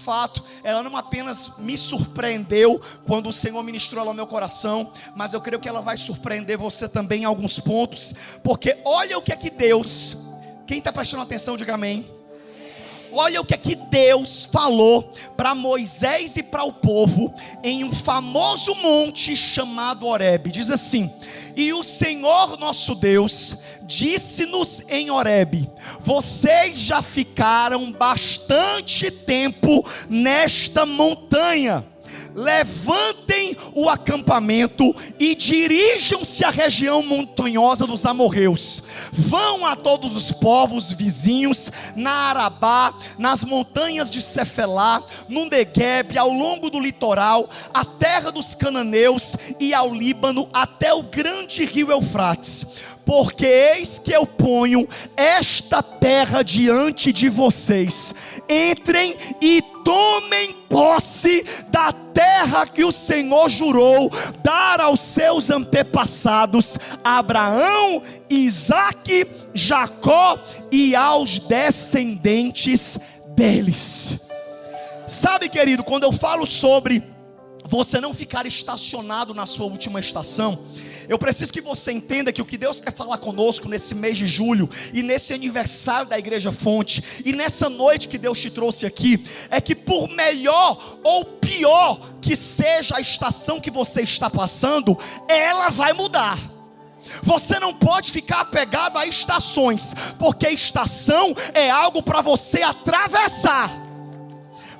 fato, ela não apenas me surpreendeu quando o Senhor ministrou ela ao meu coração, mas eu creio que ela vai surpreender você também em alguns pontos, porque olha o que é que Deus, quem está prestando atenção, diga amém. Olha o que é que Deus falou para Moisés e para o povo em um famoso monte chamado Horebe. Diz assim: e o Senhor nosso Deus disse-nos em Horebe: vocês já ficaram bastante tempo nesta montanha. Levantem o acampamento e dirijam-se à região montanhosa dos amorreus. Vão a todos os povos vizinhos, na Arabá, nas montanhas de Cefelá, no Neguebe, ao longo do litoral, a terra dos cananeus e ao Líbano, até o grande rio Eufrates. Porque eis que eu ponho esta terra diante de vocês. Entrem e tomem posse da terra que o Senhor jurou dar aos seus antepassados, Abraão, Isaque, Jacó e aos descendentes deles. Sabe, querido, quando eu falo sobre você não ficar estacionado na sua última estação, eu preciso que você entenda que o que Deus quer falar conosco nesse mês de julho, e nesse aniversário da Igreja Fonte, e nessa noite que Deus te trouxe aqui, é que por melhor ou pior que seja a estação que você está passando, ela vai mudar. Você não pode ficar apegado a estações, porque estação é algo para você atravessar.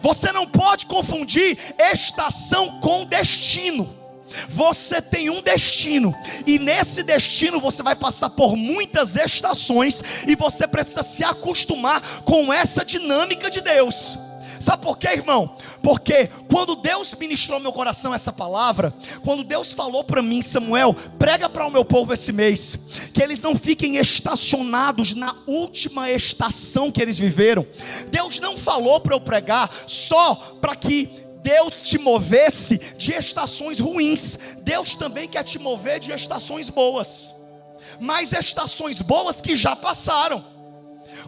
Você não pode confundir estação com destino. Você tem um destino, e nesse destino você vai passar por muitas estações, e você precisa se acostumar com essa dinâmica de Deus. Sabe por quê, irmão? Porque quando Deus ministrou ao meu coração essa palavra, quando Deus falou para mim: Samuel, prega para o meu povo esse mês, que eles não fiquem estacionados na última estação que eles viveram. Deus não falou para eu pregar só para que Deus te movesse de estações ruins. Deus também quer te mover de estações boas, mas estações boas que já passaram.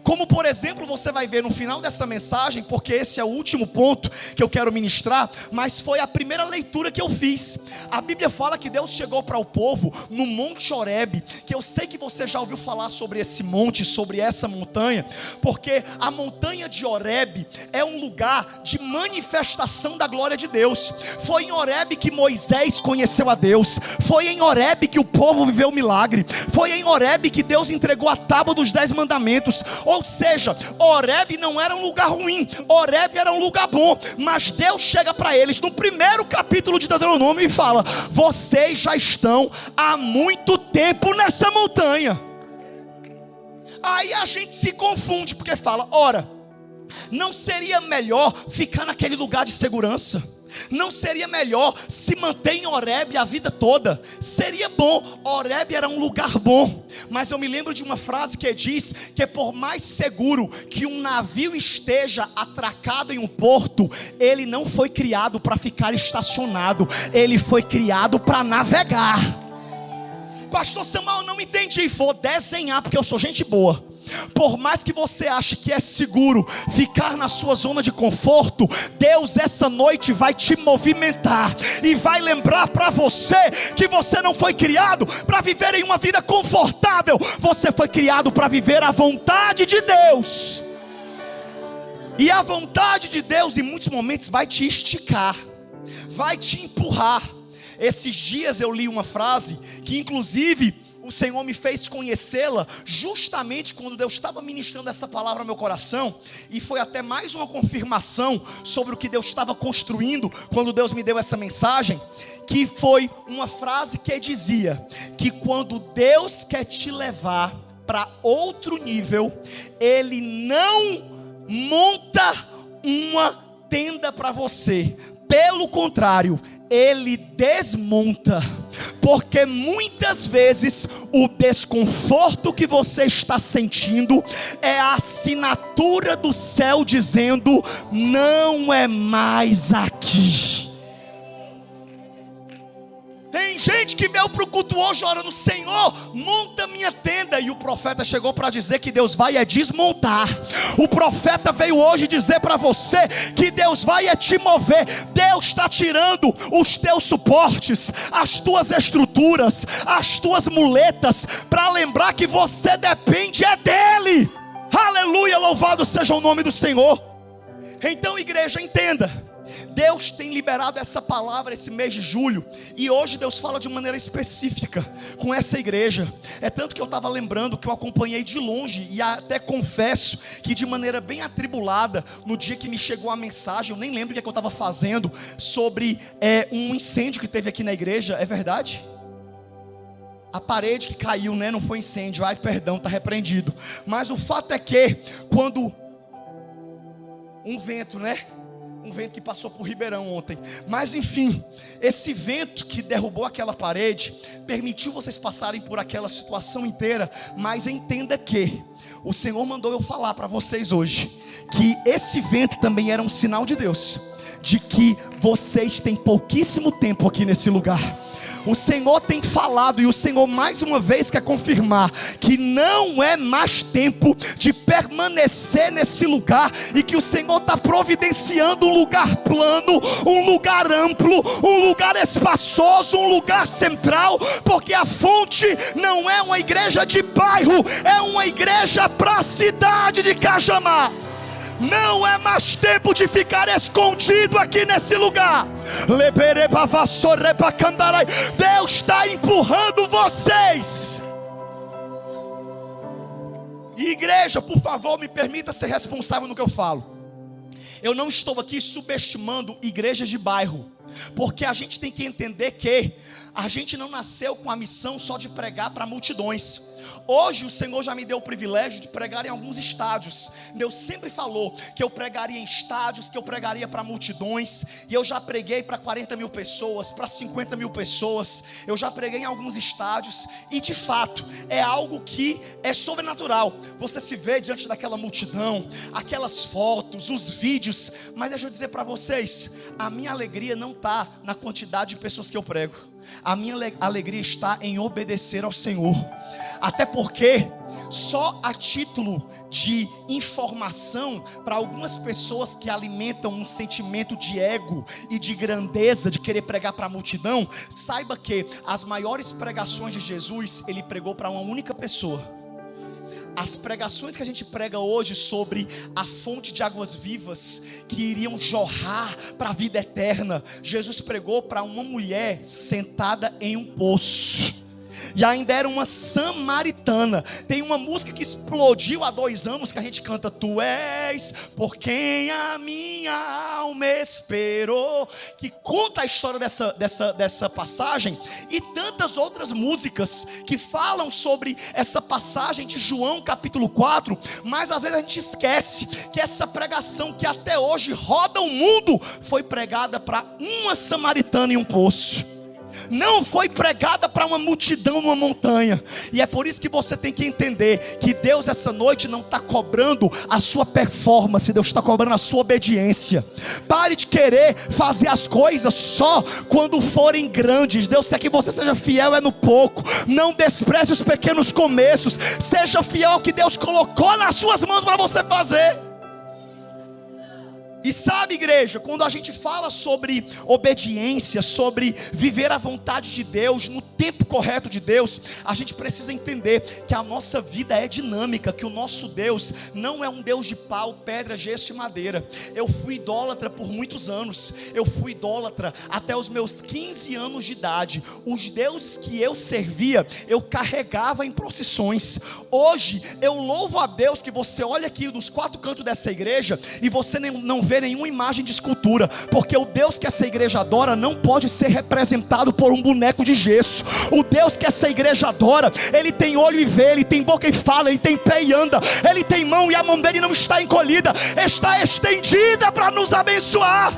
Como por exemplo, você vai ver no final dessa mensagem, porque esse é o último ponto que eu quero ministrar, mas foi a primeira leitura que eu fiz. A Bíblia fala que Deus chegou para o povo no Monte Horebe, que eu sei que você já ouviu falar sobre esse monte, sobre essa montanha, porque a montanha de Horebe é um lugar de manifestação da glória de Deus. Foi em Horebe que Moisés conheceu a Deus, foi em Horebe que o povo viveu o milagre, foi em Horebe que Deus entregou a tábua dos 10 mandamentos. Ou seja, Horebe não era um lugar ruim, Horebe era um lugar bom. Mas Deus chega para eles no primeiro capítulo de Deuteronômio e fala: vocês já estão há muito tempo nessa montanha. Aí a gente se confunde, porque fala: ora, não seria melhor ficar naquele lugar de segurança? Não seria melhor se manter em Horebe a vida toda? Seria bom, Horebe era um lugar bom. Mas eu me lembro de uma frase que diz que por mais seguro que um navio esteja atracado em um porto, ele não foi criado para ficar estacionado, ele foi criado para navegar. Pastor Samuel, não entendi. Vou desenhar, porque eu sou gente boa. Por mais que você ache que é seguro ficar na sua zona de conforto, Deus essa noite vai te movimentar e vai lembrar para você que você não foi criado para viver em uma vida confortável. Você foi criado para viver a vontade de Deus. E a vontade de Deus em muitos momentos vai te esticar, vai te empurrar. Esses dias eu li uma frase que inclusive o Senhor me fez conhecê-la justamente quando Deus estava ministrando essa palavra ao meu coração, e foi até mais uma confirmação sobre o que Deus estava construindo quando Deus me deu essa mensagem, que foi uma frase que dizia que quando Deus quer te levar para outro nível, Ele não monta uma tenda para você, pelo contrário, Ele desmonta. Porque muitas vezes o desconforto que você está sentindo é a assinatura do céu dizendo: não é mais aqui. Tem gente gente que veio para o culto hoje orando: Senhor, monta minha tenda. E o profeta chegou para dizer que Deus vai desmontar. O profeta veio hoje dizer para você que Deus vai te mover. Deus está tirando os teus suportes, as tuas estruturas, as tuas muletas, para lembrar que você depende dele. Aleluia, louvado seja o nome do Senhor. Então, igreja, entenda, Deus tem liberado essa palavra esse mês de julho, e hoje Deus fala de maneira específica com essa igreja. É tanto que eu estava lembrando que eu acompanhei de longe, e até confesso que de maneira bem atribulada, no dia que me chegou a mensagem, eu nem lembro o que é que eu estava fazendo, sobre um incêndio que teve aqui na igreja. É verdade? A parede que caiu, né? Não foi incêndio, ai perdão, está repreendido. Mas o fato é que quando um vento, né? Um vento que passou por Ribeirão ontem. Mas enfim, esse vento que derrubou aquela parede permitiu vocês passarem por aquela situação inteira. Mas entenda que o Senhor mandou eu falar para vocês hoje que esse vento também era um sinal de Deus, de que vocês têm pouquíssimo tempo aqui nesse lugar. O Senhor tem falado, e o Senhor mais uma vez quer confirmar que não é mais tempo de permanecer nesse lugar, e que o Senhor está providenciando um lugar plano, um lugar amplo, um lugar espaçoso, um lugar central, porque a fonte não é uma igreja de bairro, é uma igreja para a cidade de Cajamar. Não é mais tempo de ficar escondido aqui nesse lugar. Deus está empurrando vocês. E igreja, por favor, me permita ser responsável no que eu falo. Eu não estou aqui subestimando igrejas de bairro, porque a gente tem que entender que a gente não nasceu com a missão só de pregar para multidões. Hoje o Senhor já me deu o privilégio de pregar em alguns estádios. Deus sempre falou que eu pregaria em estádios, que eu pregaria para multidões. E eu já preguei para 40 mil pessoas, para 50 mil pessoas. Eu já preguei em alguns estádios. E de fato, é algo que é sobrenatural. Você se vê diante daquela multidão, aquelas fotos, os vídeos. Mas deixa eu dizer para vocês, a minha alegria não está na quantidade de pessoas que eu prego. A minha alegria está em obedecer ao Senhor. Até porque, só a título de informação, para algumas pessoas que alimentam um sentimento de ego e de grandeza, de querer pregar para a multidão, saiba que as maiores pregações de Jesus, ele pregou para uma única pessoa. As pregações que a gente prega hoje sobre a fonte de águas vivas que iriam jorrar para a vida eterna, Jesus pregou para uma mulher sentada em um poço. E ainda era uma samaritana. Tem uma música que explodiu há 2 anos que a gente canta: Tu és por quem a minha alma esperou, que conta a história dessa passagem. E tantas outras músicas que falam sobre essa passagem de João capítulo 4. Mas às vezes a gente esquece que essa pregação que até hoje roda o mundo foi pregada para uma samaritana em um poço. Não foi pregada para uma multidão numa montanha. E é por isso que você tem que entender que Deus essa noite não está cobrando a sua performance, Deus está cobrando a sua obediência. Pare de querer fazer as coisas só quando forem grandes. Deus quer que você seja fiel no pouco. Não despreze os pequenos começos. Seja fiel ao que Deus colocou nas suas mãos para você fazer. E sabe, igreja, quando a gente fala sobre obediência, sobre viver a vontade de Deus, no tempo correto de Deus, a gente precisa entender que a nossa vida é dinâmica, que o nosso Deus não é um Deus de pau, pedra, gesso e madeira. Eu fui idólatra por muitos anos. Eu fui idólatra até os meus 15 anos de idade. Os deuses que eu servia, eu carregava em procissões. Hoje, eu louvo a Deus que você olha aqui nos 4 cantos dessa igreja e você não vê nenhuma imagem de escultura, porque o Deus que essa igreja adora não pode ser representado por um boneco de gesso. O Deus que essa igreja adora, ele tem olho e vê, ele tem boca e fala, ele tem pé e anda, ele tem mão e a mão dele não está encolhida, está estendida para nos abençoar.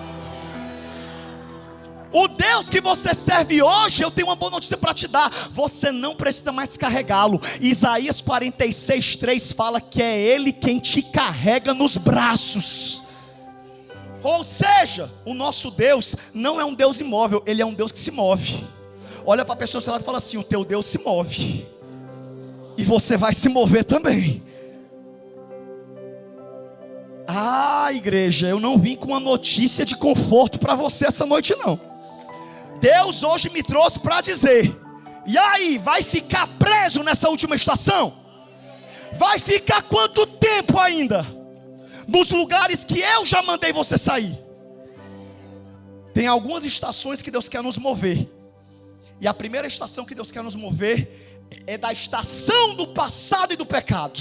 O Deus que você serve hoje, eu tenho uma boa notícia para te dar: você não precisa mais carregá-lo. Isaías 46:3 fala que é Ele quem te carrega nos braços. Ou seja, o nosso Deus não é um Deus imóvel, Ele é um Deus que se move. Olha para a pessoa do seu lado e fala assim: o teu Deus se move, e você vai se mover também. Ah, igreja, eu não vim com uma notícia de conforto para você essa noite não. Deus hoje me trouxe para dizer: e aí, vai ficar preso nessa última estação? Vai ficar quanto tempo ainda? Nos lugares que eu já mandei você sair. Tem algumas estações que Deus quer nos mover. E a primeira estação que Deus quer nos mover é da estação do passado e do pecado.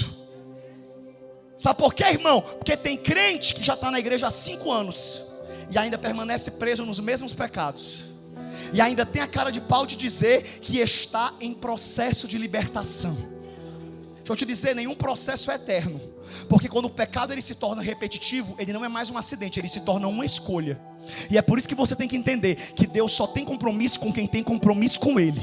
Sabe por quê, irmão? Porque tem crente que já está na igreja há 5 anos e ainda permanece preso nos mesmos pecados, e ainda tem a cara de pau de dizer que está em processo de libertação. Deixa eu te dizer, nenhum processo é eterno, porque quando o pecado ele se torna repetitivo, ele não é mais um acidente, ele se torna uma escolha. E é por isso que você tem que entender que Deus só tem compromisso com quem tem compromisso com Ele.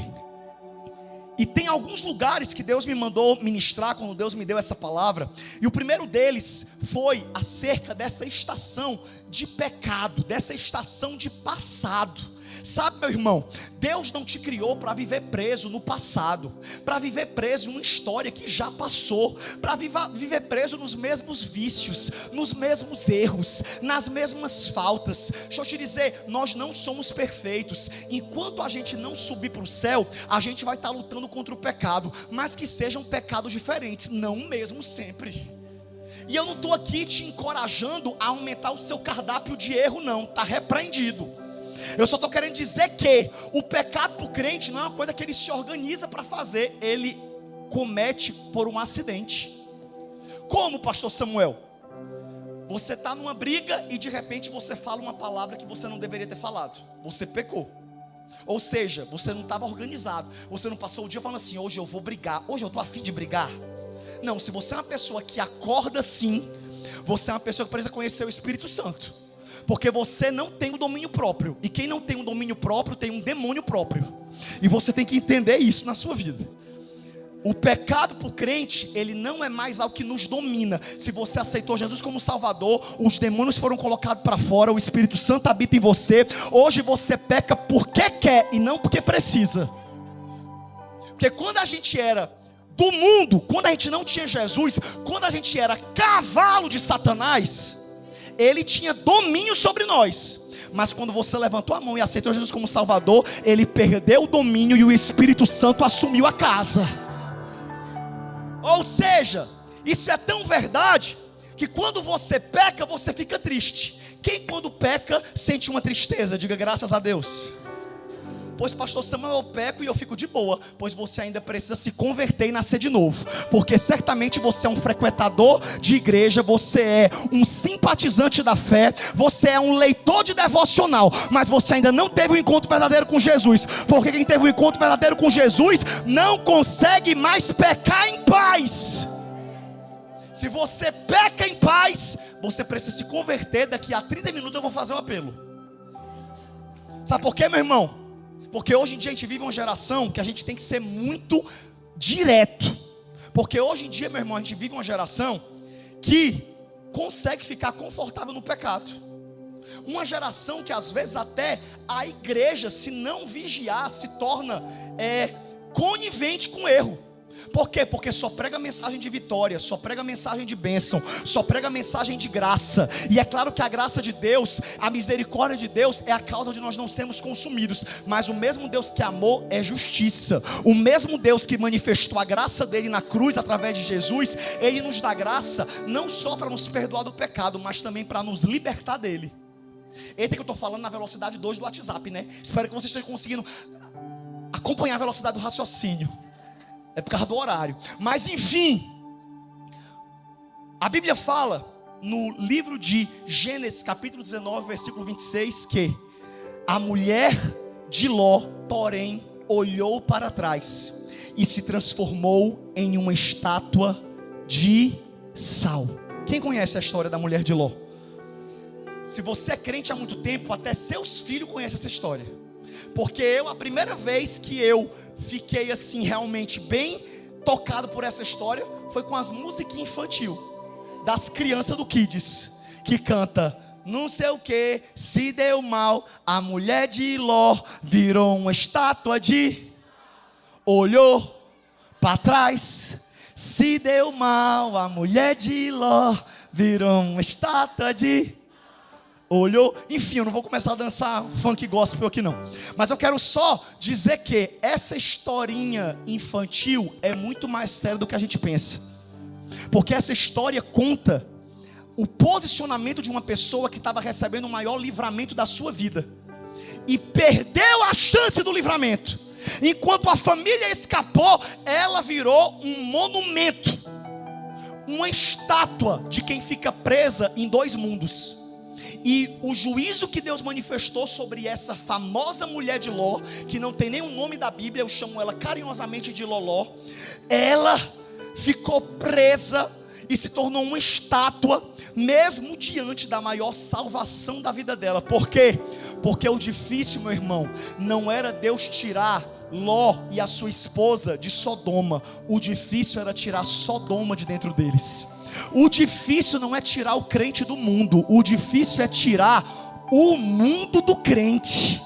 E tem alguns lugares que Deus me mandou ministrar quando Deus me deu essa palavra. E o primeiro deles foi acerca dessa estação de pecado, dessa estação de passado. Sabe, meu irmão, Deus não te criou para viver preso no passado, para viver preso em uma história que já passou, para viver preso nos mesmos vícios, nos mesmos erros, nas mesmas faltas. Deixa eu te dizer, nós não somos perfeitos. Enquanto a gente não subir para o céu, a gente vai estar lutando contra o pecado, mas que sejam pecados diferentes, não o mesmo sempre. E eu não estou aqui te encorajando a aumentar o seu cardápio de erro, não, está repreendido. Eu só estou querendo dizer que o pecado para o crente não é uma coisa que ele se organiza para fazer, ele comete por um acidente. Como, pastor Samuel? Você está numa briga e de repente você fala uma palavra que você não deveria ter falado. Você pecou. Ou seja, você não estava organizado. Você não passou o dia falando assim: hoje eu vou brigar, hoje eu estou a fim de brigar. Não, se você é uma pessoa que acorda assim, você é uma pessoa que precisa conhecer o Espírito Santo. Porque você não tem o domínio próprio. E quem não tem um domínio próprio tem um demônio próprio. E você tem que entender isso na sua vida. O pecado para o crente, ele não é mais algo que nos domina. Se você aceitou Jesus como Salvador, os demônios foram colocados para fora, o Espírito Santo habita em você. Hoje você peca porque quer e não porque precisa. Porque quando a gente era do mundo, quando a gente não tinha Jesus, quando a gente era cavalo de Satanás, ele tinha domínio sobre nós. Mas quando você levantou a mão e aceitou Jesus como Salvador, ele perdeu o domínio e o Espírito Santo assumiu a casa. Ou seja, isso é tão verdade que quando você peca, você fica triste. Quem quando peca sente uma tristeza? Diga graças a Deus. Pois pastor Samuel, eu peco e eu fico de boa. Pois você ainda precisa se converter e nascer de novo. Porque certamente você é um frequentador de igreja, você é um simpatizante da fé, você é um leitor de devocional, mas você ainda não teve um encontro verdadeiro com Jesus. Porque quem teve um encontro verdadeiro com Jesus não consegue mais pecar em paz. Se você peca em paz, você precisa se converter. Daqui a 30 minutos eu vou fazer um apelo. Sabe por quê, meu irmão? Porque hoje em dia a gente vive uma geração que a gente tem que ser muito direto. Porque hoje em dia, meu irmão, a gente vive uma geração que consegue ficar confortável no pecado. Uma geração que às vezes até a igreja, se não vigiar, se torna conivente com o erro. Por quê? Porque só prega mensagem de vitória, só prega mensagem de bênção, só prega mensagem de graça. E é claro que a graça de Deus, a misericórdia de Deus é a causa de nós não sermos consumidos. Mas o mesmo Deus que amou é justiça. O mesmo Deus que manifestou a graça dele na cruz através de Jesus, ele nos dá graça não só para nos perdoar do pecado, mas também para nos libertar dele. Eita, que eu estou falando na velocidade 2 do WhatsApp, né? Espero que vocês estejam conseguindo acompanhar a velocidade do raciocínio. É por causa do horário. Mas enfim, a Bíblia fala no livro de Gênesis, capítulo 19, versículo 26, que a mulher de Ló, porém, olhou para trás e se transformou em uma estátua de sal. Quem conhece a história da mulher de Ló? Se você é crente há muito tempo, até seus filhos conhecem essa história. Porque a primeira vez que eu fiquei assim realmente bem tocado por essa história foi com as músicas infantil das crianças do Kids, que canta: não sei o que, se deu mal. A mulher de Ló virou uma estátua de... Olhou para trás, se deu mal. A mulher de Ló virou uma estátua de... Olhou, enfim, eu não vou começar a dançar funk gospel aqui não. Mas eu quero só dizer que essa historinha infantil é muito mais séria do que a gente pensa. Porque essa história conta o posicionamento de uma pessoa que estava recebendo o maior livramento da sua vida e perdeu a chance do livramento. Enquanto a família escapou, ela virou um monumento, uma estátua de quem fica presa em dois mundos. E o juízo que Deus manifestou sobre essa famosa mulher de Ló, que não tem nem o nome da Bíblia, eu chamo ela carinhosamente de Loló, ela ficou presa e se tornou uma estátua, mesmo diante da maior salvação da vida dela. Por quê? Porque o difícil, meu irmão, não era Deus tirar Ló e a sua esposa de Sodoma. O difícil era tirar Sodoma de dentro deles. O difícil não é tirar o crente do mundo, o difícil é tirar o mundo do crente.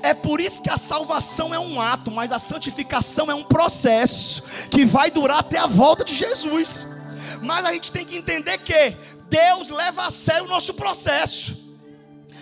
É por isso que a salvação é um ato, mas a santificação é um processo que vai durar até a volta de Jesus. Mas a gente tem que entender que Deus leva a sério o nosso processo.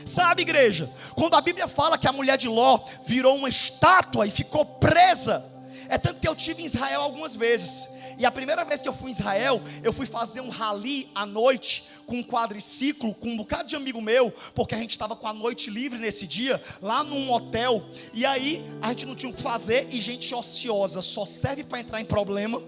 Sabe, igreja, quando a Bíblia fala que a mulher de Ló virou uma estátua e ficou presa, é tanto que eu estive em Israel algumas vezes. E a primeira vez que eu fui em Israel, eu fui fazer um rally à noite, com um quadriciclo, com um bocado de amigo meu, porque a gente estava com a noite livre nesse dia, lá num hotel. E aí, a gente não tinha o que fazer, e gente ociosa só serve para entrar em problema.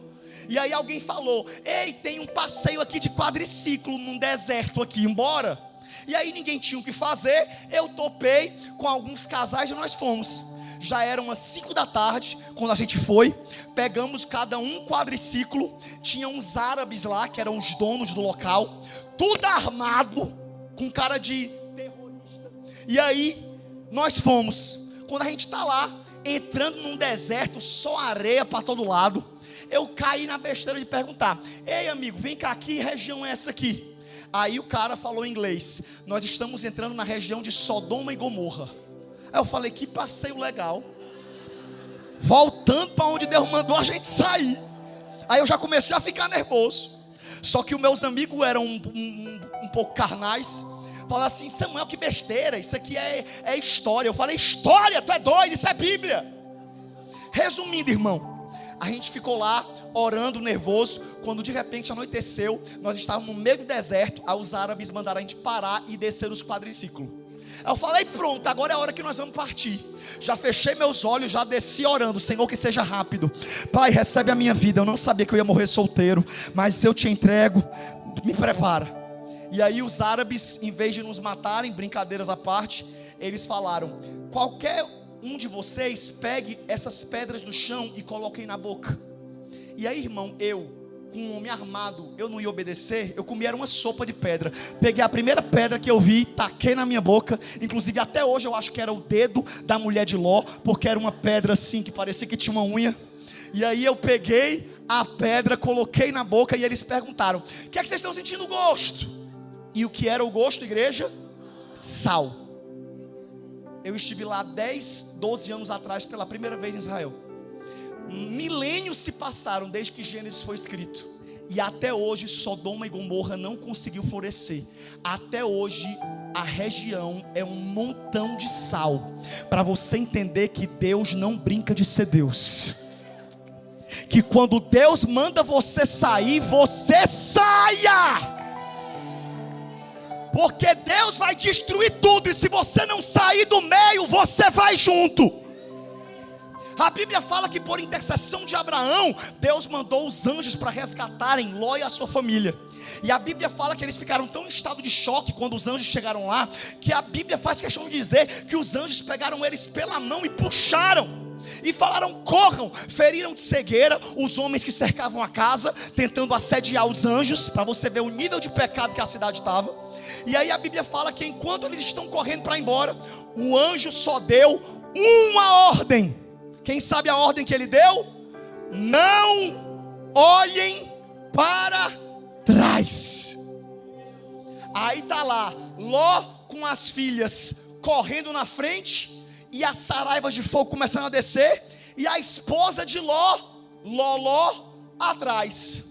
E aí alguém falou: ei, tem um passeio aqui de quadriciclo num deserto aqui, embora? E aí ninguém tinha o que fazer, eu topei com alguns casais e nós fomos. Já eram umas 5 da tarde, quando a gente foi, pegamos cada um quadriciclo, tinha uns árabes lá, que eram os donos do local, tudo armado, com cara de terrorista, e aí, nós fomos. Quando a gente está lá, entrando num deserto, só areia para todo lado, eu caí na besteira de perguntar: ei amigo, vem cá, que região é essa aqui? Aí o cara falou em inglês: nós estamos entrando na região de Sodoma e Gomorra. Aí eu falei: que passeio legal, voltando para onde Deus mandou a gente sair. Aí eu já comecei a ficar nervoso. Só que os meus amigos eram um pouco carnais. Falaram assim: Samuel, que besteira, isso aqui é história. Eu falei: história? Tu é doido, isso é Bíblia. Resumindo, irmão, a gente ficou lá orando, nervoso. Quando de repente anoiteceu, nós estávamos no meio do deserto. Aí os árabes mandaram a gente parar e descer os quadriciclos. Eu falei: pronto, agora é a hora que nós vamos partir. Já fechei meus olhos, já desci orando: Senhor, que seja rápido. Pai, recebe a minha vida. Eu não sabia que eu ia morrer solteiro, mas se eu te entrego, me prepara. E aí os árabes, em vez de nos matarem, brincadeiras à parte, eles falaram: qualquer um de vocês pegue essas pedras do chão e coloquem na boca. E aí, irmão, com um homem armado, eu não ia obedecer. Eu comi era uma sopa de pedra. Peguei a primeira pedra que eu vi, taquei na minha boca. Inclusive até hoje eu acho que era o dedo da mulher de Ló, porque era uma pedra assim que parecia que tinha uma unha. E aí eu peguei a pedra, coloquei na boca, e eles perguntaram: o que é que vocês estão sentindo gosto? E o que era o gosto, igreja? Sal. Eu estive lá 10, 12 anos atrás pela primeira vez em Israel. Milênios se passaram desde que Gênesis foi escrito, e até hoje Sodoma e Gomorra não conseguiu florescer. Até hoje a região é um montão de sal. Para você entender que Deus não brinca de ser Deus, que quando Deus manda você sair, você saia, porque Deus vai destruir tudo, e se você não sair do meio, você vai junto. A Bíblia fala que por intercessão de Abraão, Deus mandou os anjos para resgatarem Ló e a sua família. E a Bíblia fala que eles ficaram tão em estado de choque quando os anjos chegaram lá, que a Bíblia faz questão de dizer que os anjos pegaram eles pela mão e puxaram, e falaram: corram. Feriram de cegueira os homens que cercavam a casa, tentando assediar os anjos, para você ver o nível de pecado que a cidade estava. E aí a Bíblia fala que enquanto eles estão correndo para ir embora, o anjo só deu uma ordem. Quem sabe a ordem que ele deu? Não olhem para trás. Aí tá lá Ló com as filhas correndo na frente, e as saraivas de fogo começando a descer, e a esposa de Ló atrás.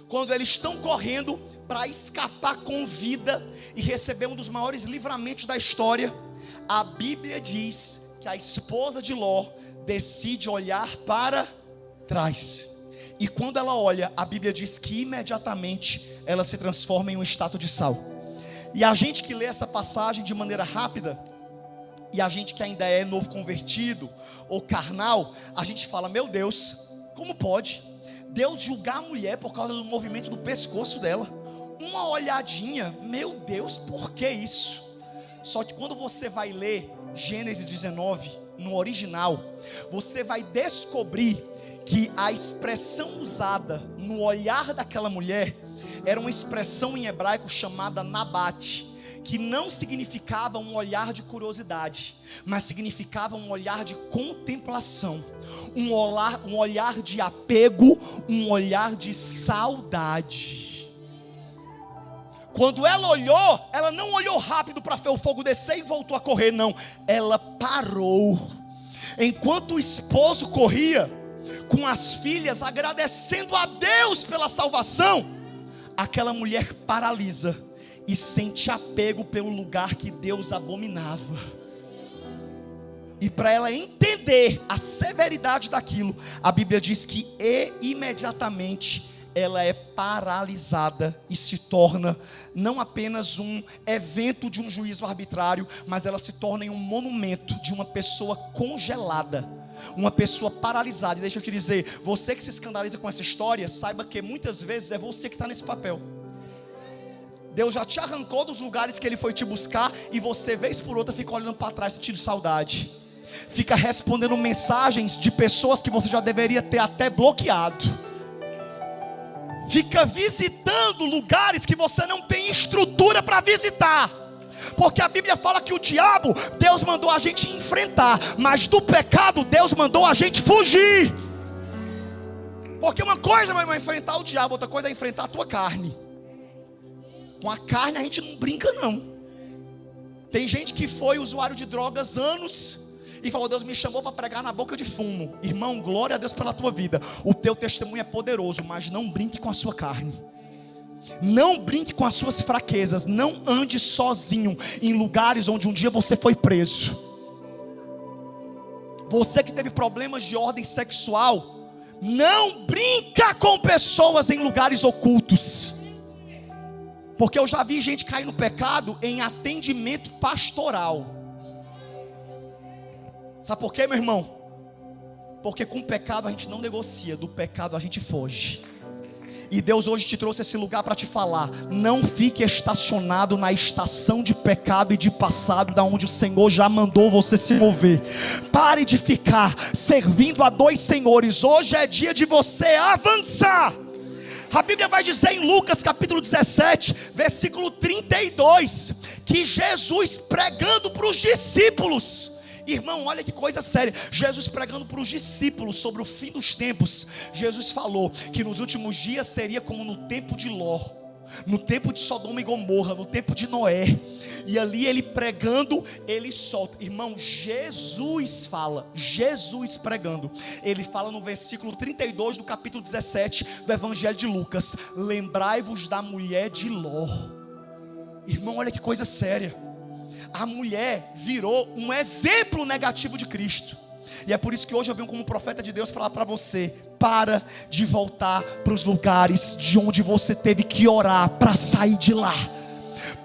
Quando eles estão correndo para escapar com vida e receber um dos maiores livramentos da história, a Bíblia diz que a esposa de Ló decide olhar para trás. E quando ela olha, a Bíblia diz que imediatamente ela se transforma em um estátua de sal. E a gente que lê essa passagem de maneira rápida, e a gente que ainda é novo convertido ou carnal, a gente fala: meu Deus, como pode Deus julgar a mulher por causa do movimento do pescoço dela? Uma olhadinha, meu Deus, por que isso? Só que quando você vai ler Gênesis 19 no original, você vai descobrir que a expressão usada no olhar daquela mulher era uma expressão em hebraico chamada nabate, que não significava um olhar de curiosidade, mas significava um olhar de contemplação, um olhar de apego, um olhar de saudade. Quando ela olhou, ela não olhou rápido para ver o fogo descer e voltou a correr, não, ela parou. Enquanto o esposo corria com as filhas agradecendo a Deus pela salvação, aquela mulher paralisa e sente apego pelo lugar que Deus abominava. E para ela entender a severidade daquilo, a Bíblia diz que imediatamente ela é paralisada e se torna não apenas um evento de um juízo arbitrário, mas ela se torna em um monumento de uma pessoa congelada, uma pessoa paralisada. E deixa eu te dizer, você que se escandaliza com essa história, saiba que muitas vezes é você que está nesse papel. Deus já te arrancou dos lugares que Ele foi te buscar, e você vez por outra fica olhando para trás sentindo saudade, fica respondendo mensagens de pessoas que você já deveria ter até bloqueado, fica visitando lugares que você não tem estrutura para visitar, porque a Bíblia fala que o diabo, Deus mandou a gente enfrentar, mas do pecado Deus mandou a gente fugir. Porque uma coisa é enfrentar o diabo, outra coisa é enfrentar a tua carne. Com a carne a gente não brinca não. Tem gente que foi usuário de drogas anos e falou: Deus me chamou para pregar na boca de fumo. Irmão, glória a Deus pela tua vida, o teu testemunho é poderoso, mas não brinque com a sua carne. Não brinque com as suas fraquezas. Não ande sozinho em lugares onde um dia você foi preso. Você que teve problemas de ordem sexual, não brinca com pessoas em lugares ocultos. Porque eu já vi gente cair no pecado em atendimento pastoral. Sabe por quê, meu irmão? Porque com o pecado a gente não negocia, do pecado a gente foge. E Deus hoje te trouxe esse lugar para te falar: não fique estacionado na estação de pecado e de passado, da onde o Senhor já mandou você se mover. Pare de ficar servindo a dois senhores. Hoje é dia de você avançar. A Bíblia vai dizer em Lucas capítulo 17, versículo 32, que Jesus pregando para os discípulos, irmão, olha que coisa séria, Jesus pregando para os discípulos sobre o fim dos tempos, Jesus falou que nos últimos dias seria como no tempo de Ló, no tempo de Sodoma e Gomorra, no tempo de Noé. E ali ele pregando, ele solta. Irmão, Jesus fala, Jesus pregando, ele fala no versículo 32 do capítulo 17 do Evangelho de Lucas: lembrai-vos da mulher de Ló. Irmão, olha que coisa séria. A mulher virou um exemplo negativo de Cristo. E é por isso que hoje eu venho como profeta de Deus falar para você: para de voltar para os lugares de onde você teve que orar para sair de lá.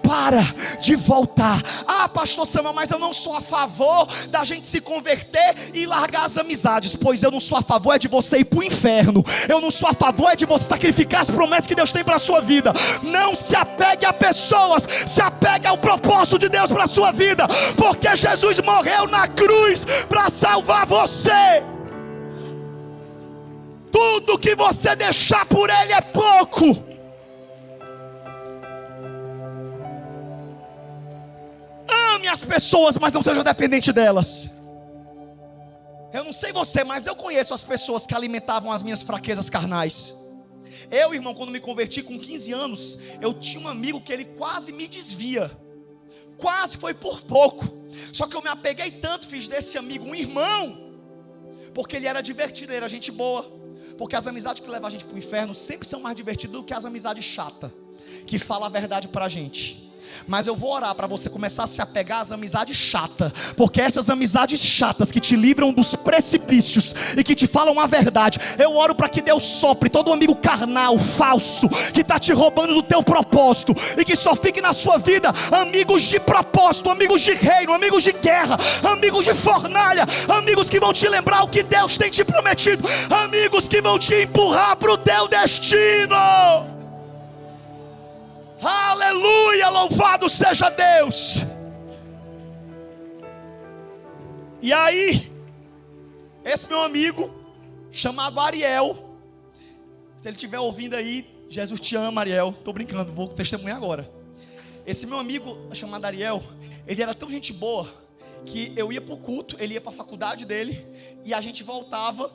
Para de voltar. Ah, pastor Samuel, mas eu não sou a favor da gente se converter e largar as amizades. Pois eu não sou a favor de você ir para o inferno. Eu não sou a favor de você sacrificar as promessas que Deus tem para a sua vida. Não se apegue a pessoas, se apegue ao propósito de Deus para a sua vida, porque Jesus morreu na cruz para salvar você. Tudo que você deixar por Ele é pouco. Ame as pessoas, mas não seja dependente delas. Eu não sei você, mas eu conheço as pessoas que alimentavam as minhas fraquezas carnais. Eu, irmão, quando me converti com 15 anos, eu tinha um amigo que ele quase me desvia. Quase, foi por pouco. Só que eu me apeguei tanto, fiz desse amigo um irmão, porque ele era divertido, ele era gente boa. Porque as amizades que levam a gente para o inferno sempre são mais divertidas do que as amizades chatas, que falam a verdade para a gente. Mas eu vou orar para você começar a se apegar às amizades chatas, porque essas amizades chatas que te livram dos precipícios e que te falam a verdade, eu oro para que Deus sopre todo amigo carnal, falso, que está te roubando do teu propósito, e que só fique na sua vida amigos de propósito, amigos de reino, amigos de guerra, amigos de fornalha, amigos que vão te lembrar o que Deus tem te prometido, amigos que vão te empurrar para o teu destino. Aleluia, louvado seja Deus. E aí, esse meu amigo, chamado Ariel, se ele estiver ouvindo aí, Jesus te ama, Ariel. Estou brincando, vou testemunhar agora. Esse meu amigo, chamado Ariel, ele era tão gente boa, que eu ia para o culto, ele ia para a faculdade dele, e a gente voltava.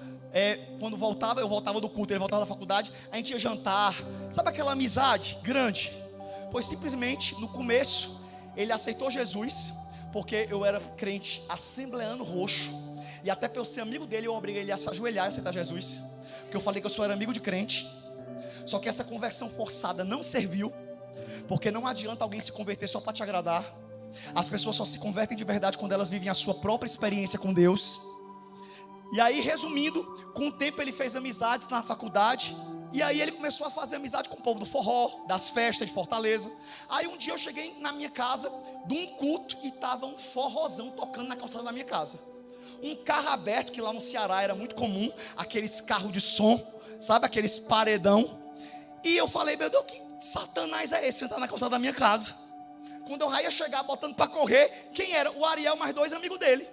Quando voltava, eu voltava do culto, ele voltava da faculdade, a gente ia jantar. Sabe aquela amizade grande? Pois simplesmente no começo ele aceitou Jesus, porque eu era crente assembleano roxo, e até para eu ser amigo dele eu obriguei ele a se ajoelhar e aceitar Jesus, porque eu falei que eu só era amigo de crente. Só que essa conversão forçada não serviu, porque não adianta alguém se converter só para te agradar. As pessoas só se convertem de verdade quando elas vivem a sua própria experiência com Deus. E aí, resumindo, com o tempo ele fez amizades na faculdade. E aí ele começou a fazer amizade com o povo do forró, das festas de Fortaleza. Aí um dia eu cheguei na minha casa de um culto e estava um forrozão tocando na calçada da minha casa. Um carro aberto, que lá no Ceará era muito comum, aqueles carros de som, sabe, aqueles paredão. E eu falei, meu Deus, que satanás é esse sentar na calçada da minha casa? Quando eu ia chegar botando para correr, quem era? O Ariel mais 2 amigos dele.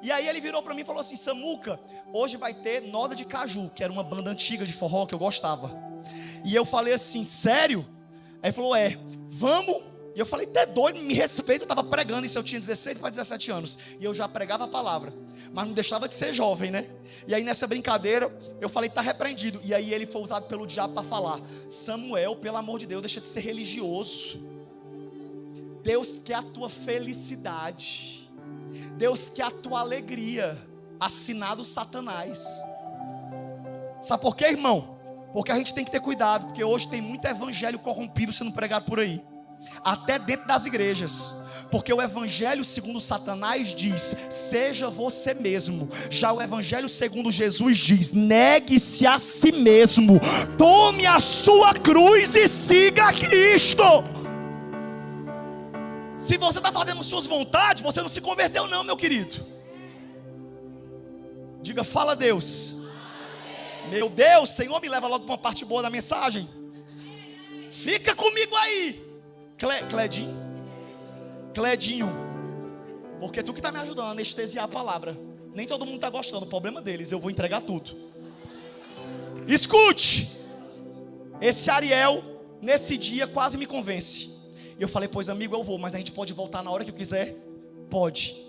E aí ele virou para mim e falou assim: Samuca, hoje vai ter Noda de Caju, que era uma banda antiga de forró que eu gostava. E eu falei assim, sério? Aí ele falou, vamos? E eu falei, tá doido, me respeita. Eu estava pregando, isso eu tinha 16 para 17 anos, e eu já pregava a palavra, mas não deixava de ser jovem, né? E aí nessa brincadeira, eu falei, tá repreendido. E aí ele foi usado pelo diabo para falar: Samuel, pelo amor de Deus, deixa de ser religioso. Deus quer a tua felicidade, Deus quer a tua alegria. Assinado Satanás. Sabe por quê, irmão? Porque a gente tem que ter cuidado, porque hoje tem muito evangelho corrompido sendo pregado por aí, até dentro das igrejas. Porque o evangelho segundo Satanás diz: seja você mesmo. Já o evangelho segundo Jesus diz: negue-se a si mesmo, tome a sua cruz e siga Cristo. Se você está fazendo suas vontades, você não se converteu não, meu querido. Diga, fala Deus. Meu Deus, Senhor, me leva logo para uma parte boa da mensagem. Fica comigo aí, Cledinho, porque tu que está me ajudando a anestesiar a palavra. Nem todo mundo está gostando, o problema deles, eu vou entregar tudo. Escute. Esse Ariel, nesse dia, quase me convence. E eu falei, pois amigo, eu vou, mas a gente pode voltar na hora que eu quiser? Pode.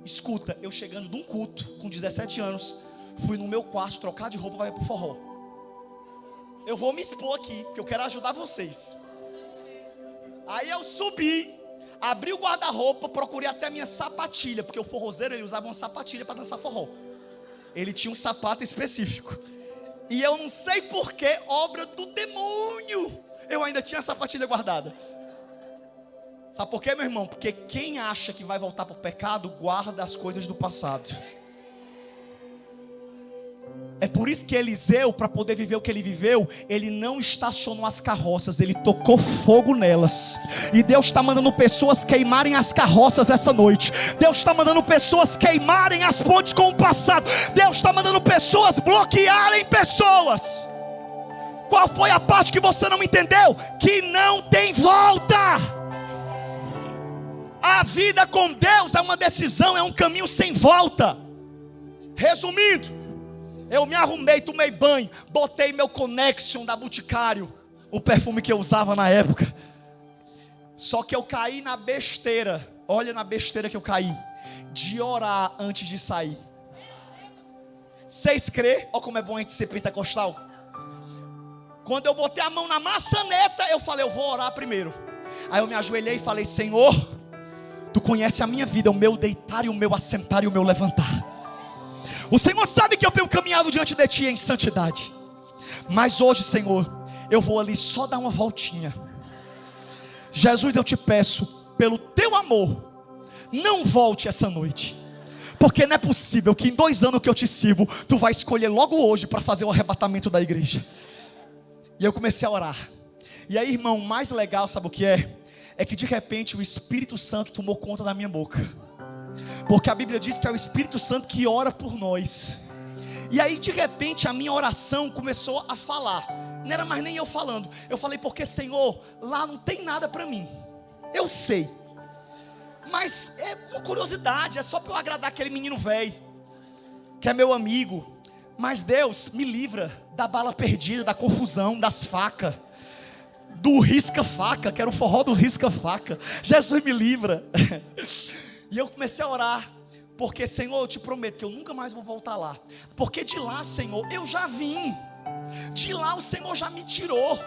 Escuta, eu chegando de um culto com 17 anos, fui no meu quarto trocar de roupa para ir pro forró. Eu vou me expor aqui, porque eu quero ajudar vocês. Aí eu subi, abri o guarda-roupa, procurei até a minha sapatilha, porque o forrozeiro, ele usava uma sapatilha para dançar forró. Ele tinha um sapato específico. E eu não sei porquê, obra do demônio, eu ainda tinha a sapatilha guardada. Sabe por quê, meu irmão? Porque quem acha que vai voltar para o pecado, guarda as coisas do passado. É por isso que Eliseu, para poder viver o que ele viveu, ele não estacionou as carroças, ele tocou fogo nelas. E Deus está mandando pessoas queimarem as carroças essa noite. Deus está mandando pessoas queimarem as pontes com o passado. Deus está mandando pessoas bloquearem pessoas. Qual foi a parte que você não entendeu? Que não tem volta. A vida com Deus é uma decisão, é um caminho sem volta. Resumindo, eu me arrumei, tomei banho, botei meu Connection da Boticário, o perfume que eu usava na época. Só que eu caí na besteira, olha na besteira que eu caí, de orar antes de sair. Vocês crê? Olha como é bom a gente ser pentecostal. Quando eu botei a mão na maçaneta, eu falei, eu vou orar primeiro. Aí eu me ajoelhei e falei, Senhor, Tu conhece a minha vida, o meu deitar e o meu assentar e o meu levantar. O Senhor sabe que eu tenho caminhado diante de Ti em santidade. Mas hoje, Senhor, eu vou ali só dar uma voltinha. Jesus, eu te peço, pelo Teu amor, não volte essa noite. Porque não é possível que em 2 anos que eu te sirvo, Tu vai escolher logo hoje para fazer o arrebatamento da igreja. E eu comecei a orar. E aí, irmão, o mais legal, sabe o que é? É que de repente o Espírito Santo tomou conta da minha boca. Porque a Bíblia diz que é o Espírito Santo que ora por nós. E aí de repente a minha oração começou a falar. Não era mais nem eu falando. Eu falei, porque Senhor, lá não tem nada para mim. Eu sei. Mas é uma curiosidade, é só para eu agradar aquele menino velho, que é meu amigo. Mas Deus me livra da bala perdida, da confusão, das facas, do risca-faca, que era o forró dos risca-faca. Jesus me livra. E eu comecei a orar, porque Senhor, eu te prometo que eu nunca mais vou voltar lá. Porque de lá, Senhor, eu já vim. De lá o Senhor já me tirou.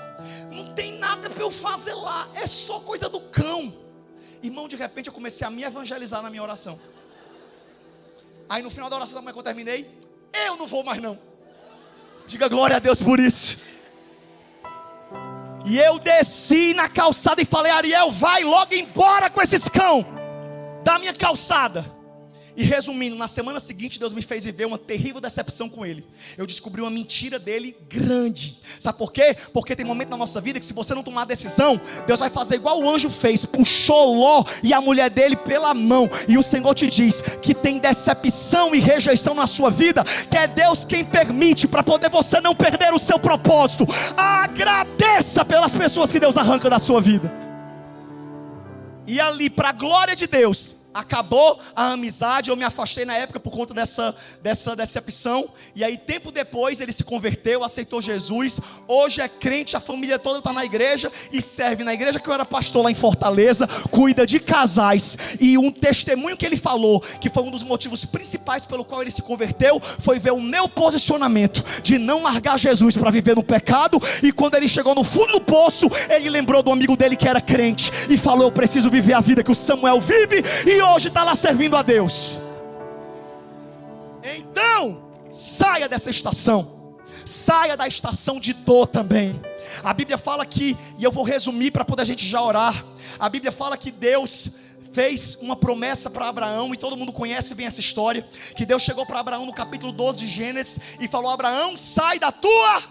Não tem nada para eu fazer lá, é só coisa do cão. Irmão, de repente eu comecei a me evangelizar na minha oração. Aí no final da oração, como é que eu terminei? Eu não vou mais não. Diga glória a Deus por isso. E eu desci na calçada e falei, Ariel, vai logo embora com esses cão da minha calçada. E resumindo, na semana seguinte Deus me fez viver uma terrível decepção com ele. Eu descobri uma mentira dele grande. Sabe por quê? Porque tem momento na nossa vida que se você não tomar decisão, Deus vai fazer igual o anjo fez. Puxou Ló e a mulher dele pela mão. E o Senhor te diz que tem decepção e rejeição na sua vida, que é Deus quem permite, para poder você não perder o seu propósito. Agradeça pelas pessoas que Deus arranca da sua vida. E ali, para a glória de Deus, acabou a amizade. Eu me afastei na época por conta dessa decepção. E aí tempo depois ele se converteu, aceitou Jesus. Hoje é crente, a família toda está na igreja e serve na igreja que eu era pastor lá em Fortaleza. Cuida de casais. E um testemunho que ele falou, que foi um dos motivos principais pelo qual ele se converteu, foi ver o meu posicionamento de não largar Jesus para viver no pecado. E quando ele chegou no fundo do poço, ele lembrou do amigo dele que era crente e falou, eu preciso viver a vida que o Samuel vive. E hoje está lá servindo a Deus. Então, saia dessa estação. Saia da estação de dor também. A Bíblia fala que, e eu vou resumir para poder a gente já orar. A Bíblia fala que Deus fez uma promessa para Abraão, e todo mundo conhece bem essa história, que Deus chegou para Abraão no capítulo 12 de Gênesis e falou, Abraão, sai da tua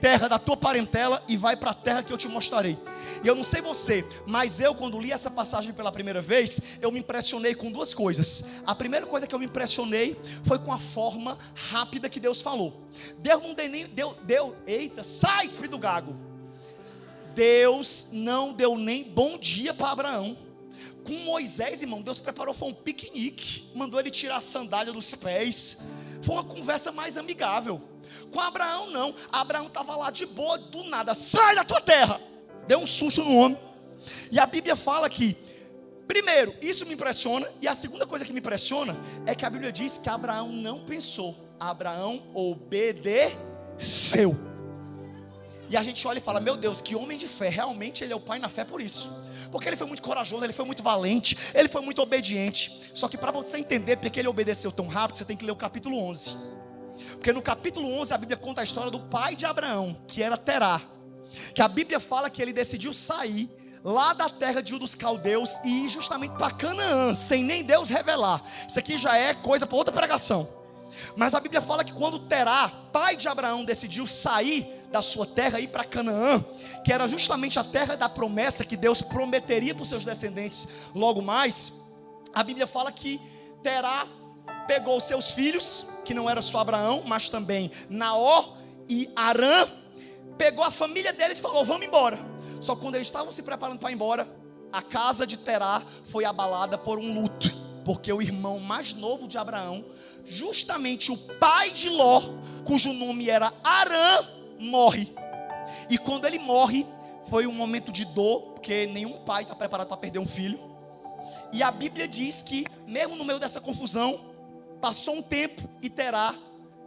terra, da tua parentela, e vai para a terra que eu te mostrarei. E eu não sei você, mas eu quando li essa passagem pela primeira vez, eu me impressionei com 2 coisas. A primeira coisa que eu me impressionei foi com a forma rápida que Deus falou. Deus não deu, eita, sai espírito gago. Deus não deu nem bom dia para Abraão. Com Moisés, irmão, Deus preparou, foi um piquenique, mandou ele tirar a sandália dos pés. Foi uma conversa mais amigável. Com Abraão não, Abraão estava lá de boa, do nada, sai da tua terra. Deu um susto no homem. E a Bíblia fala que, primeiro, isso me impressiona. E a segunda coisa que me impressiona é que a Bíblia diz que Abraão não pensou, Abraão obedeceu. E a gente olha e fala, meu Deus, que homem de fé. Realmente ele é o pai na fé por isso. Porque ele foi muito corajoso, ele foi muito valente, ele foi muito obediente. Só que para você entender porque ele obedeceu tão rápido, você tem que ler o capítulo 11. Porque no capítulo 11 a Bíblia conta a história do pai de Abraão, que era Terá. Que a Bíblia fala que ele decidiu sair lá da terra de Ur dos Caldeus e ir justamente para Canaã, sem nem Deus revelar. Isso aqui já é coisa para outra pregação. Mas a Bíblia fala que quando Terá, pai de Abraão, decidiu sair da sua terra e ir para Canaã, que era justamente a terra da promessa que Deus prometeria para os seus descendentes logo mais, a Bíblia fala que Terá pegou seus filhos, que não era só Abraão, mas também Naor e Arã, pegou a família deles e falou, vamos embora. Só que quando eles estavam se preparando para ir embora, a casa de Terá foi abalada por um luto, porque o irmão mais novo de Abraão, justamente o pai de Ló, cujo nome era Arã, morre. E quando ele morre, foi um momento de dor, porque nenhum pai está preparado para perder um filho. E a Bíblia diz que, mesmo no meio dessa confusão, passou um tempo e Terá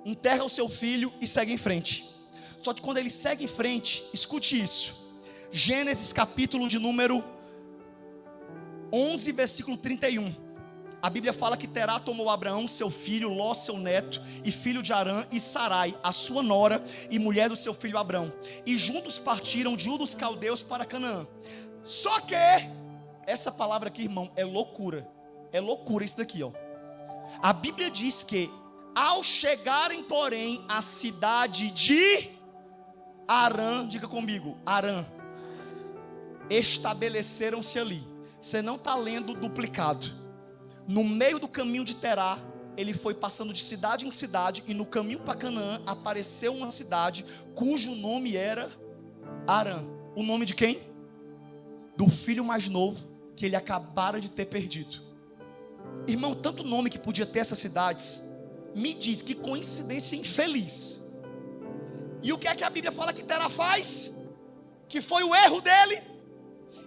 enterra o seu filho e segue em frente. Só que quando ele segue em frente, escute isso. Gênesis capítulo de número 11, versículo 31. A Bíblia fala que Terá tomou Abraão, seu filho, Ló, seu neto, e filho de Arã, e Sarai, a sua nora, e mulher do seu filho Abrão. E juntos partiram de Ur dos Caldeus para Canaã. Só que, essa palavra aqui, irmão, é loucura. É loucura isso daqui, ó. A Bíblia diz que, ao chegarem, porém, à cidade de Arã, diga comigo, Arã, estabeleceram-se ali. Você não está lendo duplicado. No meio do caminho de Terá, ele foi passando de cidade em cidade, e no caminho para Canaã apareceu uma cidade cujo nome era Arã. O nome de quem? Do filho mais novo que ele acabara de ter perdido. Irmão, tanto nome que podia ter essas cidades. Me diz que coincidência infeliz. E o que é que a Bíblia fala que Terá faz? Que foi o erro dele.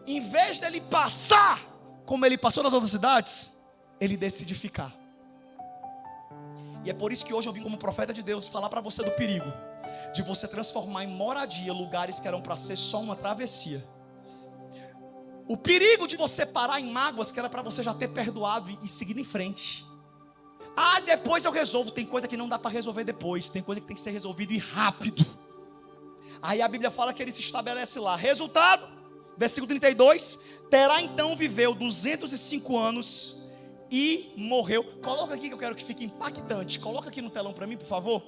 Em vez dele passar como ele passou nas outras cidades, ele decide ficar. E é por isso que hoje eu vim como profeta de Deus falar para você do perigo de você transformar em moradia lugares que eram para ser só uma travessia. O perigo de você parar em mágoas que era para você já ter perdoado e seguir em frente. Ah, depois eu resolvo. Tem coisa que não dá para resolver depois. Tem coisa que tem que ser resolvido e rápido. Aí a Bíblia fala que ele se estabelece lá. Resultado, versículo 32. Terá então viveu 205 anos e morreu. Coloca aqui que eu quero que fique impactante. Coloca aqui no telão para mim, por favor.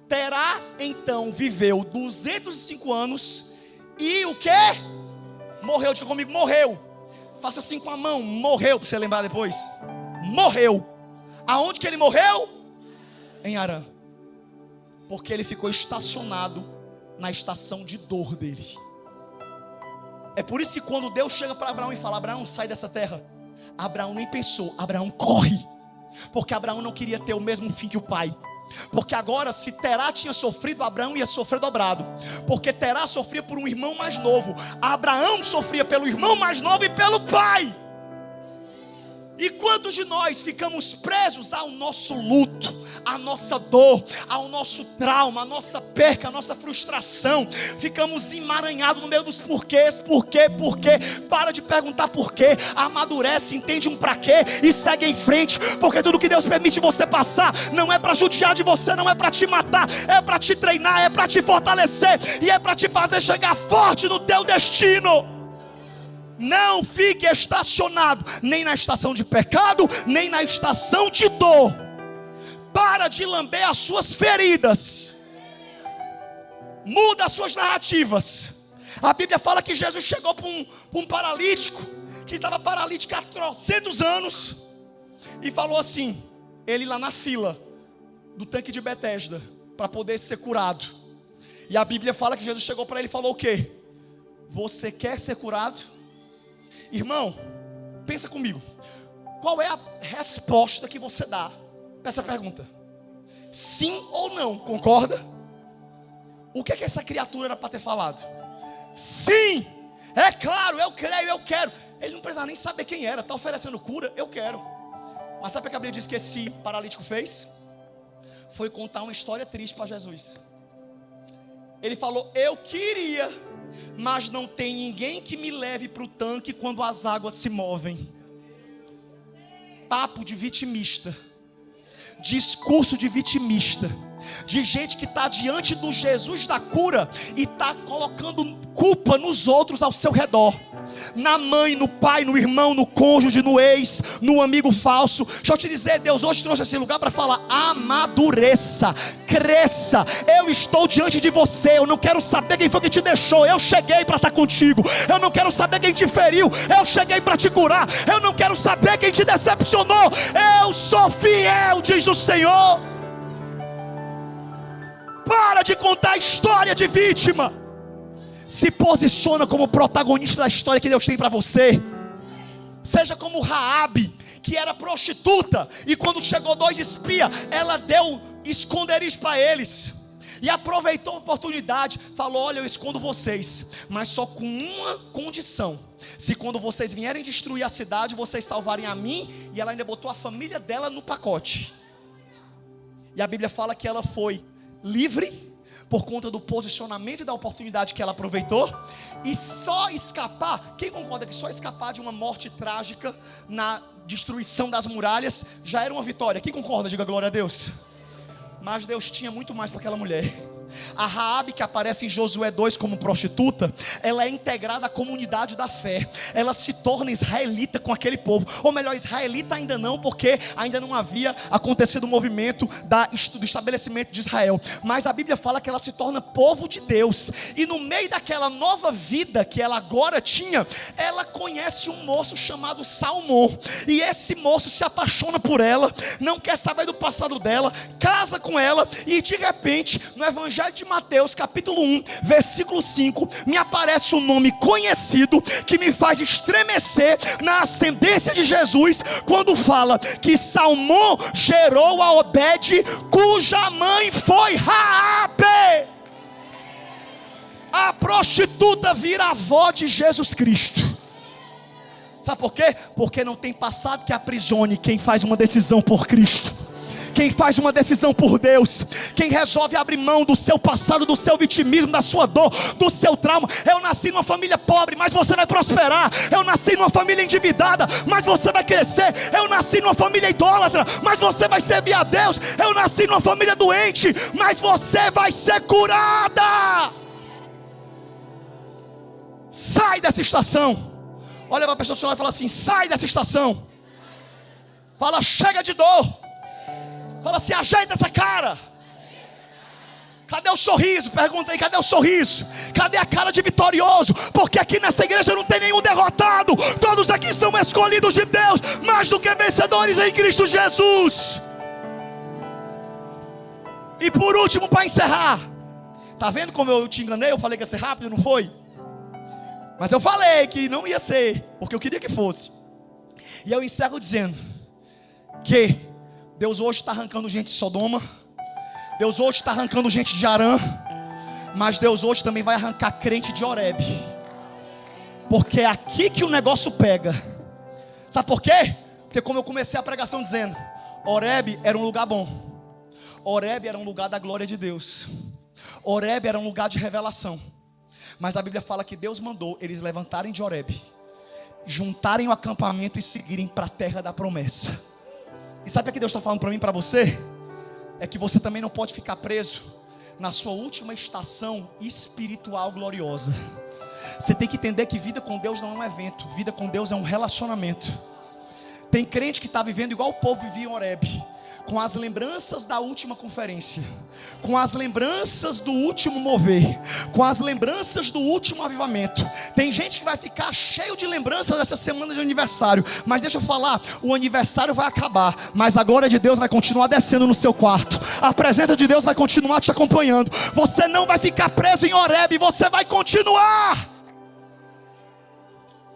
Terá então viveu 205 anos e o que? Morreu. Diga comigo, morreu. Faça assim com a mão, morreu, para você lembrar depois. Morreu. Aonde que ele morreu? Em Arã. Porque ele ficou estacionado na estação de dor dele. É por isso que quando Deus chega para Abraão e fala: Abraão, sai dessa terra, Abraão nem pensou, Abraão corre. Porque Abraão não queria ter o mesmo fim que o pai. Porque agora, se Terá tinha sofrido, Abraão ia sofrer dobrado. Porque Terá sofria por um irmão mais novo, Abraão sofria pelo irmão mais novo e pelo pai. E quantos de nós ficamos presos ao nosso luto, à nossa dor, ao nosso trauma, à nossa perca, à nossa frustração? Ficamos emaranhados no meio dos porquês, porquê. Para de perguntar porquê, amadurece, entende um pra quê e segue em frente. Porque tudo que Deus permite você passar não é para judiar de você, não é para te matar, é para te treinar, é para te fortalecer e é para te fazer chegar forte no teu destino. Não fique estacionado nem na estação de pecado, nem na estação de dor. Para de lamber as suas feridas. Muda as suas narrativas. A Bíblia fala que Jesus chegou para um paralítico, que estava paralítico há 300 anos, e falou assim, ele lá na fila do tanque de Betesda, para poder ser curado. E a Bíblia fala que Jesus chegou para ele e falou o quê? Você quer ser curado? Irmão, pensa comigo. Qual é a resposta que você dá para essa pergunta? Sim ou não, concorda? O que é que essa criatura era para ter falado? Sim, é claro, eu creio, eu quero. Ele não precisava nem saber quem era, está oferecendo cura, eu quero. Mas sabe o que a Bíblia diz que esse paralítico fez? Foi contar uma história triste para Jesus. Ele falou, eu queria, mas não tem ninguém que me leve para o tanque quando as águas se movem. Papo de vitimista, discurso de vitimista, de gente que está diante do Jesus da cura e está colocando culpa nos outros ao seu redor. Na mãe, no pai, no irmão, no cônjuge, no ex, no amigo falso. Deixa eu te dizer, Deus hoje trouxe esse lugar para falar: amadureça, cresça. Eu estou diante de você. Eu não quero saber quem foi que te deixou. Eu cheguei para estar contigo. Eu não quero saber quem te feriu. Eu cheguei para te curar. Eu não quero saber quem te decepcionou. Eu sou fiel, diz o Senhor. Para de contar história de vítima. Se posiciona como protagonista da história que Deus tem para você. Seja como Raabe, que era prostituta, e quando chegou 2 espias, ela deu esconderijo para eles, e aproveitou a oportunidade, falou: olha, eu escondo vocês, mas só com uma condição: se quando vocês vierem destruir a cidade, vocês salvarem a mim. E ela ainda botou a família dela no pacote. E a Bíblia fala que ela foi livre, por conta do posicionamento e da oportunidade que ela aproveitou. E só escapar, quem concorda que só escapar de uma morte trágica na destruição das muralhas já era uma vitória? Quem concorda? Diga glória a Deus. Mas Deus tinha muito mais para aquela mulher. A Raabe, que aparece em Josué 2 como prostituta, ela é integrada à comunidade da fé. Ela se torna israelita com aquele povo. Ou melhor, israelita ainda não, porque ainda não havia acontecido o movimento do estabelecimento de Israel. Mas a Bíblia fala que ela se torna povo de Deus. E no meio daquela nova vida que ela agora tinha, ela conhece um moço chamado Salmão. E esse moço se apaixona por ela, não quer saber do passado dela, casa com ela. E de repente, no Evangelho de Mateus, capítulo 1, versículo 5, me aparece um nome conhecido que me faz estremecer na ascendência de Jesus, quando fala que Salmão gerou a Obed, cuja mãe foi Raabe. A prostituta vira avó de Jesus Cristo. Sabe por quê? Porque não tem passado que aprisione quem faz uma decisão por Cristo. Quem faz uma decisão por Deus, quem resolve abrir mão do seu passado, do seu vitimismo, da sua dor, do seu trauma. Eu nasci numa família pobre, mas você vai prosperar. Eu nasci numa família endividada, mas você vai crescer. Eu nasci numa família idólatra, mas você vai servir a Deus. Eu nasci numa família doente, mas você vai ser curada. Sai dessa estação. Olha para a pessoa do seu lado e fala assim: sai dessa estação. Fala: chega de dor. Fala assim: ajeita essa cara. Cadê o sorriso? Pergunta aí, cadê o sorriso? Cadê a cara de vitorioso? Porque aqui nessa igreja não tem nenhum derrotado. Todos aqui são escolhidos de Deus, mais do que vencedores em Cristo Jesus. E por último, para encerrar, tá vendo como eu te enganei? Eu falei que ia ser rápido, não foi? Mas eu falei que não ia ser, porque eu queria que fosse. E eu encerro dizendo que Deus hoje está arrancando gente de Sodoma. Deus hoje está arrancando gente de Arã. Mas Deus hoje também vai arrancar crente de Horebe. Porque é aqui que o negócio pega. Sabe por quê? Porque como eu comecei a pregação dizendo, Horebe era um lugar bom. Horebe era um lugar da glória de Deus. Horebe era um lugar de revelação. Mas a Bíblia fala que Deus mandou eles levantarem de Horebe, juntarem o acampamento e seguirem para a terra da promessa. E sabe o que Deus está falando para mim e para você? É que você também não pode ficar preso na sua última estação espiritual gloriosa. Você tem que entender que vida com Deus não é um evento. Vida com Deus é um relacionamento. Tem crente que está vivendo igual o povo vivia em Horebe, com as lembranças da última conferência, com as lembranças do último mover, com as lembranças do último avivamento. Tem gente que vai ficar cheio de lembranças dessa semana de aniversário. Mas deixa eu falar, o aniversário vai acabar, mas a glória de Deus vai continuar descendo no seu quarto. A presença de Deus vai continuar te acompanhando. Você não vai ficar preso em Horebe, você vai continuar.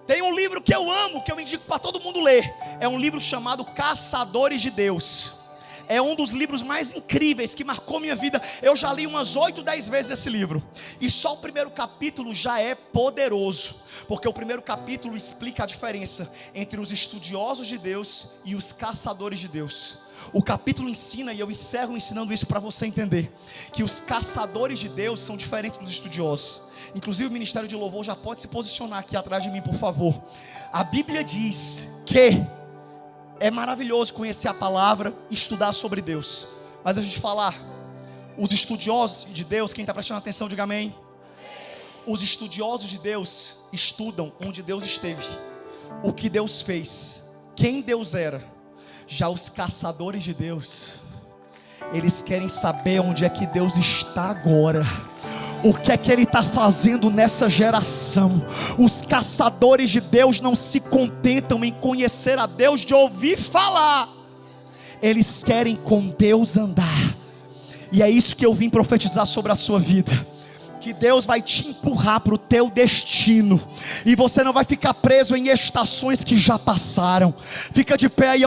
Tem um livro que eu amo, que eu indico para todo mundo ler. É um livro chamado Caçadores de Deus. É um dos livros mais incríveis que marcou minha vida. Eu já li umas 8, 10 vezes esse livro. E só o primeiro capítulo já é poderoso. Porque o primeiro capítulo explica a diferença entre os estudiosos de Deus e os caçadores de Deus. O capítulo ensina, e eu encerro ensinando isso para você entender, que os caçadores de Deus são diferentes dos estudiosos. Inclusive o Ministério de Louvor já pode se posicionar aqui atrás de mim, por favor. A Bíblia diz que é maravilhoso conhecer a palavra, estudar sobre Deus. Mas deixa eu te falar, os estudiosos de Deus, quem está prestando atenção, diga amém. Os estudiosos de Deus estudam onde Deus esteve, o que Deus fez, quem Deus era. Já os caçadores de Deus, eles querem saber onde é que Deus está agora. O que é que Ele está fazendo nessa geração? Os caçadores de Deus não se contentam em conhecer a Deus de ouvir falar. Eles querem com Deus andar. E é isso que eu vim profetizar sobre a sua vida. Que Deus vai te empurrar para o teu destino. E você não vai ficar preso em estações que já passaram. Fica de pé aí.